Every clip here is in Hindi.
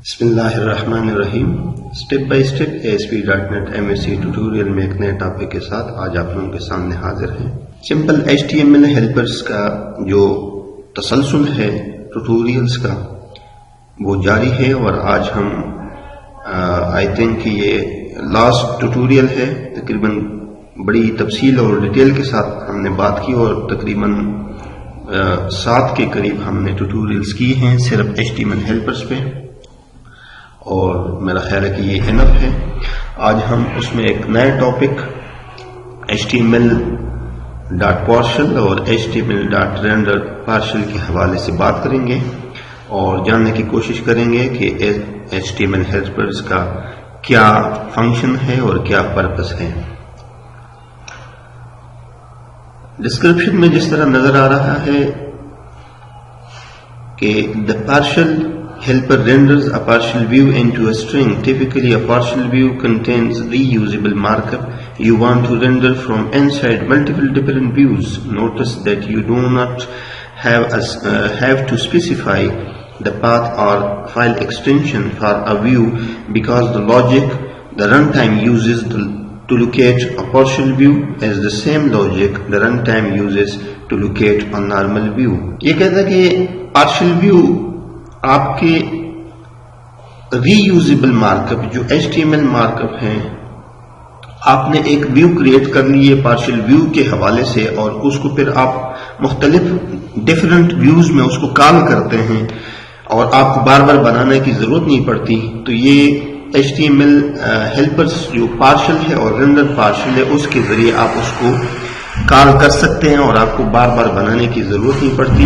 बिस्मिल्लाहिर्रहमानिर्रहीम। Step by step ASP.NET MVC tutorial में एक नए टॉपिक के साथ आज आप लोगों के सामने हाजिर हैं। सिंपल HTML हेल्पर्स का जो तसलसल है ट्यूटोरियल्स का वो जारी है और आज हम आई थिंक ये लास्ट ट्यूटोरियल है। तकरीबन बड़ी तफसील और डिटेल के साथ हमने बात की और तकरीबन 7 के करीब हमने ट्यूटोरियल्स किए हैं सिर्फ HTML हेल्पर्स पे, और मेरा ख्याल है कि ये इनफ है। आज हम उसमें एक नया टॉपिक HTML.partial और HTML.render partial के हवाले से बात करेंगे और जानने की कोशिश करेंगे कि HTML हेल्पर्स का क्या फंक्शन है और क्या पर्पस है। डिस्क्रिप्शन में जिस तरह नजर आ रहा है कि the partial helper renders a partial view into a string. Typically, a partial view contains reusable markup you want to render from inside multiple different views. Notice that you do not have to specify the path or file extension for a view because the logic the runtime uses to locate a partial view is the same logic the runtime uses to locate a normal view. ये कहता है कि partial view आपके रीयूजेबल मार्कअप जो HTML मार्कअप हैं, आपने एक व्यू क्रिएट कर ली है पार्शियल व्यू के हवाले से और उसको फिर आप मुख्तलिफ डिफरेंट व्यूज में उसको कॉल करते हैं और आपको बार बार बनाने की जरूरत नहीं पड़ती। तो ये HTML हेल्पर्स जो पार्शियल है और रेंडर पार्शियल है उसके जरिए आप उसको कॉल कर सकते हैं और आपको बार बार बनाने की जरूरत नहीं पड़ती।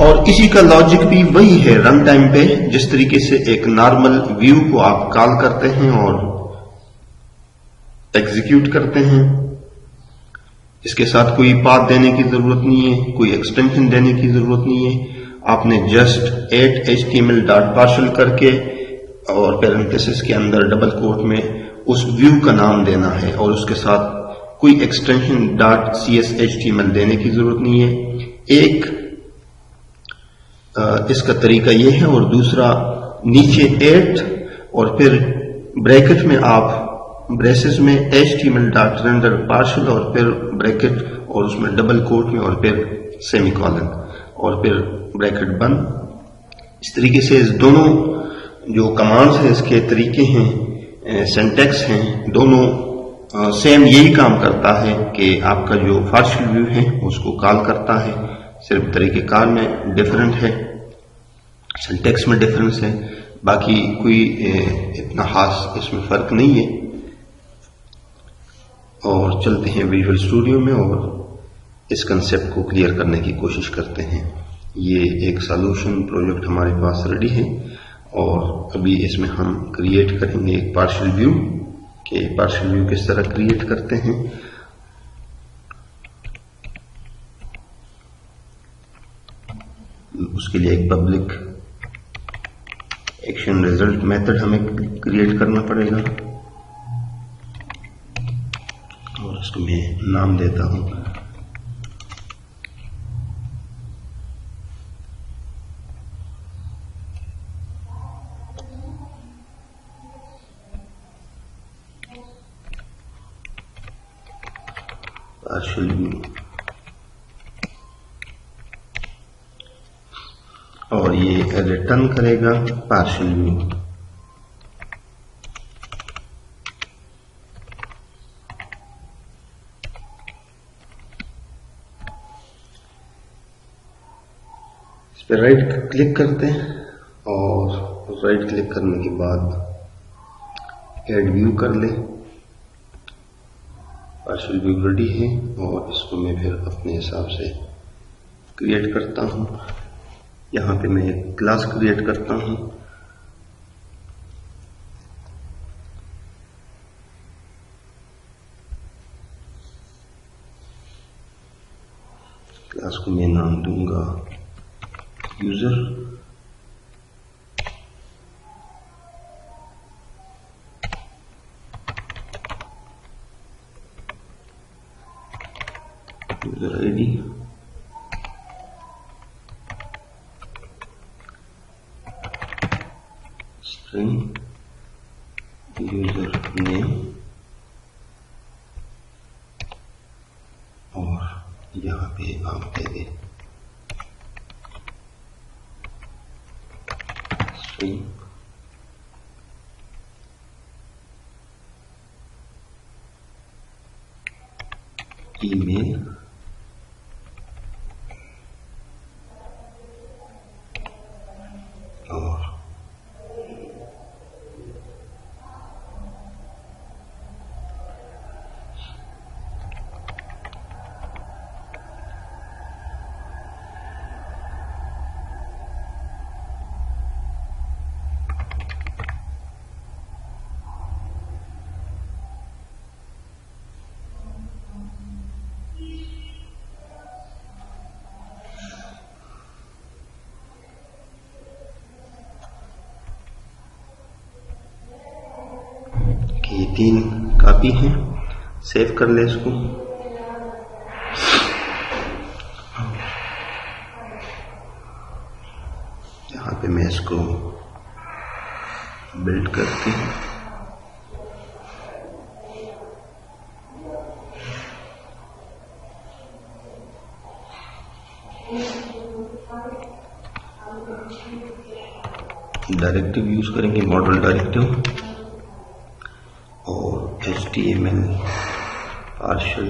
और इसी का लॉजिक भी वही है रन टाइम पे, जिस तरीके से एक नॉर्मल व्यू को आप कॉल करते हैं और एग्जीक्यूट करते हैं। इसके साथ कोई पाथ देने की जरूरत नहीं है, कोई एक्सटेंशन देने की जरूरत नहीं है। आपने जस्ट एट HTML.partial करके और पैरेंथेसिस के अंदर डबल कोट में उस व्यू का नाम देना है और उसके साथ कोई एक्सटेंशन .cshtml देने की जरूरत नहीं है। एक इसका तरीका ये है और दूसरा नीचे एट और फिर ब्रैकेट में आप ब्रेसेस में HTML.render partial और फिर ब्रैकेट और उसमें डबल कोट में और फिर सेमीकोलन और फिर ब्रैकेट बंद। इस तरीके से इस दोनों जो कमांड्स हैं इसके तरीके हैं, सिंटैक्स हैं, दोनों सेम यही काम करता है कि आपका जो पार्शियल व्यू है उसको कॉल करता है। सिर्फ तरीक़ेकार में डिफरेंट है, सिंटैक्स में डिफरेंस है, बाकी कोई इतना खास इसमें फर्क नहीं है। और चलते हैं विजुअल स्टूडियो में और इस कंसेप्ट को क्लियर करने की कोशिश करते हैं। ये एक सॉल्यूशन प्रोजेक्ट हमारे पास रेडी है और अभी इसमें हम क्रिएट करेंगे एक पार्शियल व्यू कि पार्शियल व्यू किस तरह क्रिएट करते हैं। उसके लिए एक पब्लिक एक्शन रिजल्ट मेथड हमें क्रिएट करना पड़ेगा और उसको मैं नाम देता हूं पार्शियल व्यू और ये रिटर्न करेगा पार्शियल व्यू। इस पर राइट क्लिक करते हैं और राइट क्लिक करने के बाद ऐड व्यू कर ले। पार्शियल व्यू रेडी है और इसको मैं फिर अपने हिसाब से क्रिएट करता हूं। यहाँ पे मैं एक क्लास क्रिएट करता हूँ। क्लास को मैं नाम दूंगा user. User ID string user name और यहाँ पे आप दे दें स्ट्रिंग ईमेल और ये 3 कॉपी हैं। सेव कर ले इसको। यहाँ पे मैं इसको बिल्ड करती हूँ। डायरेक्टिव यूज करेंगे, मॉडल डायरेक्टिव और HTML पार्शियल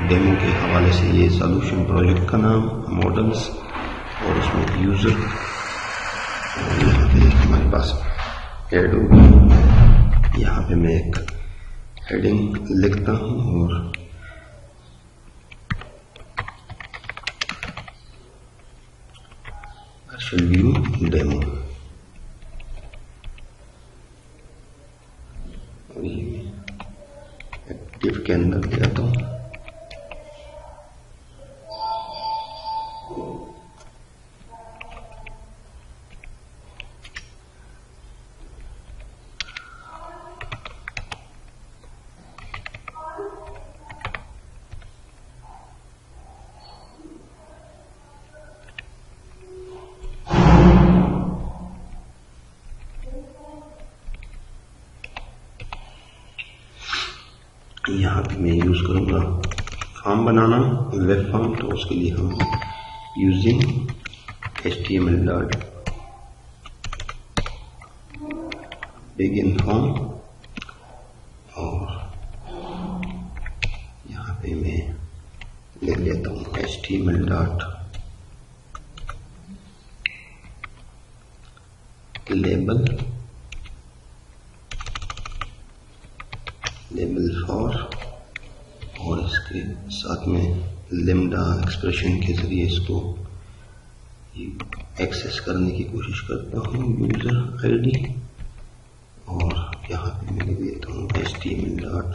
डेमो के हवाले से ये सॉल्यूशन प्रोजेक्ट का नाम, मॉडल्स और उसमें यूजर, और यहाँ पे हमारे पास ऐड होगी। यहाँ पे मैं एक हेडिंग लिखता हूँ और पार्शियल व्यू डेमो, और ये एक्टिव के अंदर जाता हूँ। यहाँ पे मैं यूज करूँगा फॉर्म बनाना, वेब फॉर्म, तो उसके लिए हम using HTML dot begin form, और यहाँ पे मैं लिख लेता हूँ HTML डॉट लेबल फॉर, और इसके साथ में लिम्डा एक्सप्रेशन के जरिए इसको एक्सेस करने की कोशिश करता हूँ, यूजर आईडी, और यहाँ पे मैं लिख देता हूँ HTML डॉट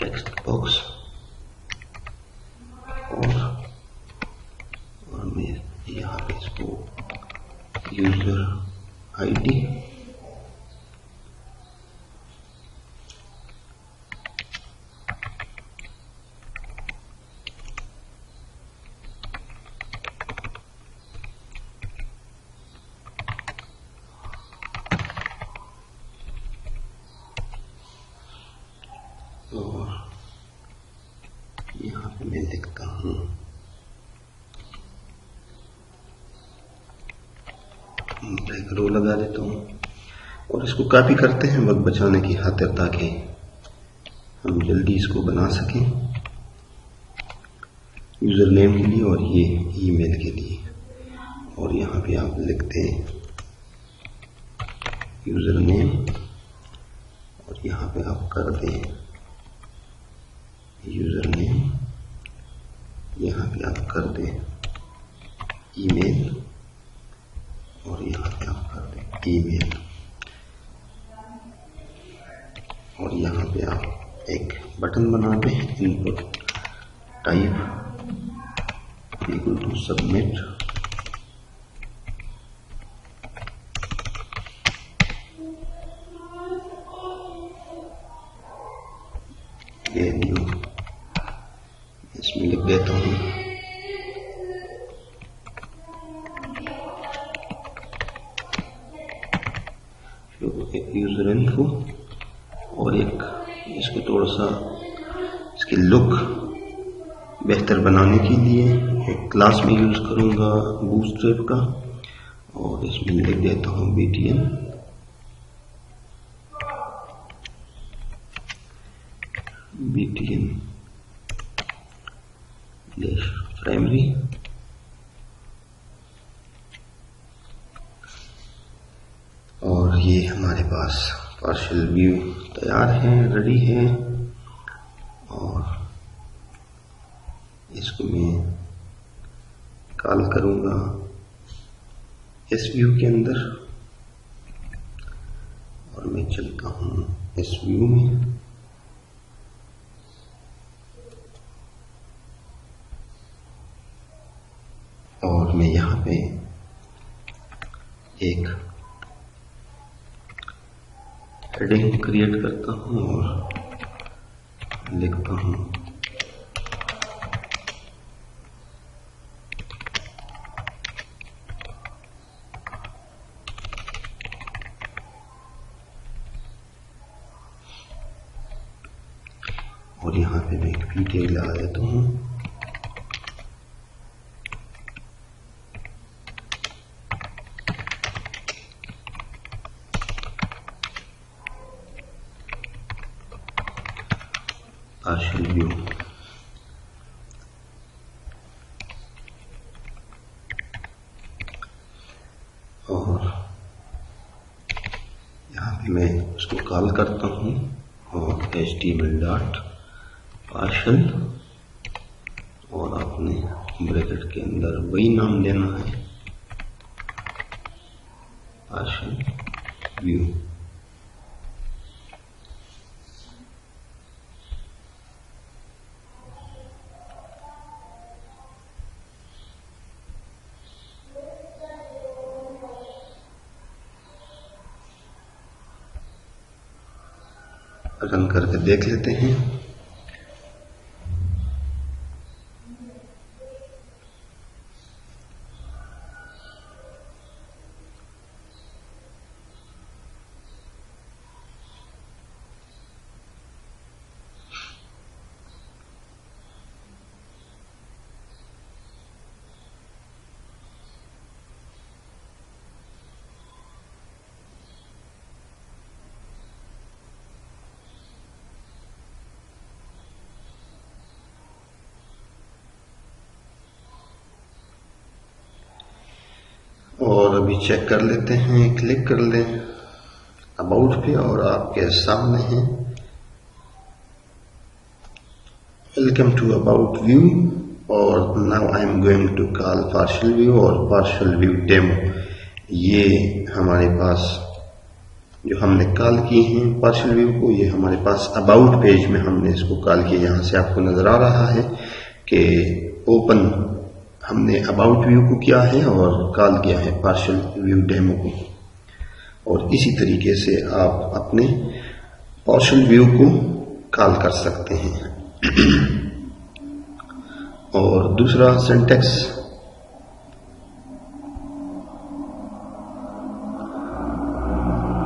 टेक्स्ट बॉक्स, और मैं यहाँ पे इसको यूजर आईडी, और यहाँ पे मैं लिखता हूँ एक रो लगा देता हूँ, और इसको कॉपी करते हैं वक्त बचाने की खातिर, ताकि हम जल्दी इसको बना सकें यूजर नेम के लिए और ये ईमेल के लिए। और यहाँ पे आप लिखते हैं यूजर नेम, और यहाँ पे आप कर दें यूजर नेम, यहाँ पे आप कर दें ईमेल, और यहाँ पे आप कर दें ईमेल, और यहाँ पे आप एक बटन बना दें input type equal to submit, ये न्यू इसमें लिख देता हूँ यूजर इन्फो, और एक इसको थोड़ा सा इसकी लुक बेहतर बनाने के लिए एक क्लास में यूज करूंगा बूटस्ट्रैप का, और इसमें लिख देता हूँ BTN प्राइमरी। और ये हमारे पास पार्शियल व्यू तैयार है, रेडी है। और इसको मैं कॉल करूंगा इस व्यू के अंदर, और मैं चलता हूं इस व्यू में। और मैं यहाँ पे एक हेडिंग क्रिएट करता हूँ और लिखता हूँ और यहाँ पे मैं एक पी टैग लगा देता हूँ। पार्शियल व्यू, और यहाँ पे मैं उसको कॉल करता हूँ और HTML डॉट पार्शियल, और आपने ब्रैकेट के अंदर वही नाम देना है, पार्शियल व्यू। रन करके देख लेते हैं। और अभी चेक कर लेते हैं, क्लिक कर लें अबाउट पे, और आपके सामने है वेलकम टू अबाउट व्यू। और now I am going to call partial view और पार्शियल व्यू डेमो। ये हमारे पास जो हमने कॉल किए हैं पार्शियल व्यू को, ये हमारे पास अबाउट पेज में हमने इसको कॉल किया। यहाँ से आपको नजर आ रहा है कि ओपन हमने अबाउट व्यू को किया है और कॉल किया है पार्शियल व्यू डेमो को। और इसी तरीके से आप अपने पार्शियल व्यू को कॉल कर सकते हैं। और दूसरा सिंटैक्स,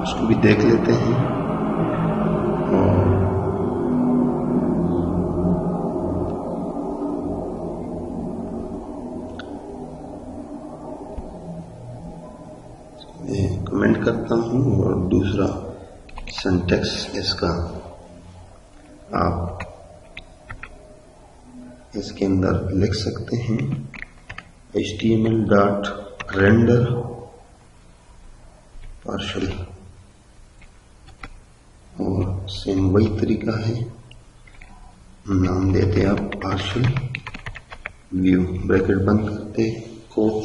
उसको भी देख लेते हैं। कमेंट करता हूं, और दूसरा सिंटैक्स इसका आप इसके अंदर लिख सकते हैं HTML डॉट रेंडर पार्शियल, और सेम वही तरीका है, नाम देते आप पार्शियल व्यू, ब्रैकेट बंद करते, कोट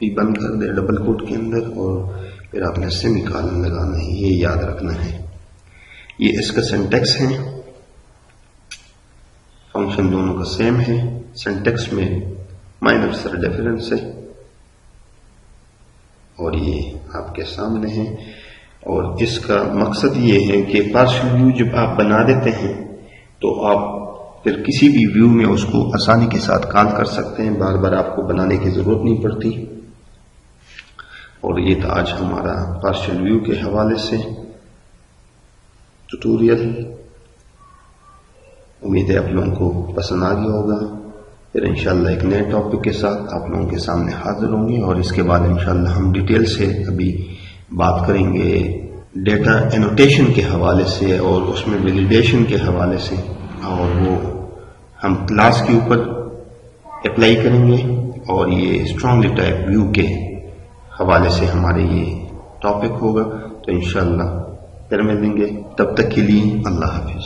भी बंद कर दे डबल कोट के अंदर, और फिर आपने सेमीकोलन लगाना है, ये याद रखना है। ये इसका सिंटैक्स है, फंक्शन दोनों का सेम है, सिंटैक्स में माइनर सा डिफरेंस है, और ये आपके सामने है। और इसका मकसद ये है कि पार्शियल व्यू जब आप बना देते हैं तो आप फिर किसी भी व्यू में उसको आसानी के साथ कॉल कर सकते हैं, बार बार आपको बनाने की जरूरत नहीं पड़ती। और ये था आज हमारा पार्शियल व्यू के हवाले से। ट्यूटोरियल। उम्मीद है आप लोगों को पसंद आ गया होगा। फिर इंशाल्लाह एक नए टॉपिक के साथ आप लोगों के सामने हाजिर होंगे और इसके बाद इंशाल्लाह हम डिटेल से अभी बात करेंगे डेटा एनोटेशन के हवाले से और उसमें वैलिडेशन के हवाले से, और वो हम क्लास के ऊपर अप्लाई करेंगे और ये स्ट्रांगली टाइप व्यू के हवाले से हमारे ये टॉपिक होगा। तो इंशाल्लाह फिर मिलेंगे, तब तक के लिए अल्लाह हाफिज।